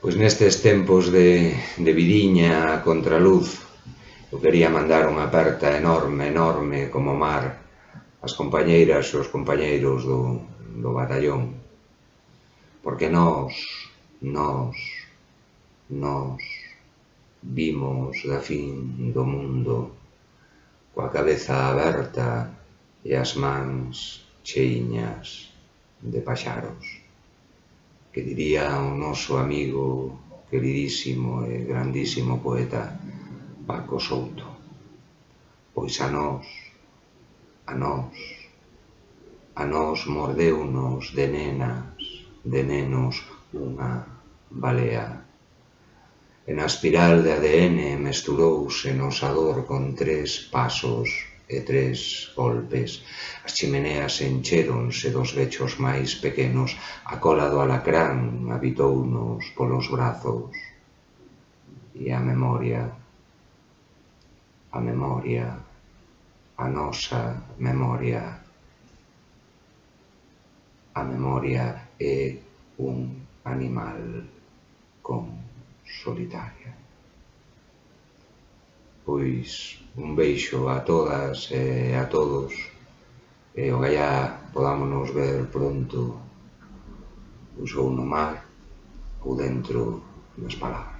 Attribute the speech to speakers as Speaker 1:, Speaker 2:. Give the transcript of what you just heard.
Speaker 1: Pois nestes tempos de vidiña a contraluz, eu quería mandar unha aperta enorme, enorme como o mar ás compañeiras e os compañeiros do batallón. Porque nós vimos da fin do mundo coa cabeza aberta e as mans cheiñas de paxaros. Que diría o noso amigo, queridísimo e grandísimo poeta Paco Souto. Pois a nós mordeunos de nenas, de nenos unha balea. E na espiral de ADN mesturouse nosa dor con 3 pasos e 3 golpes. As chimeneas encheronse dos bechos máis pequenos, a cola do alacrán habitounos polos brazos. E a memoria, a nosa memoria, a memoria é un animal con solitaria. Pois un beixo a todas e a todos e ogallá podámonos ver pronto ou no mar ou dentro das palabras.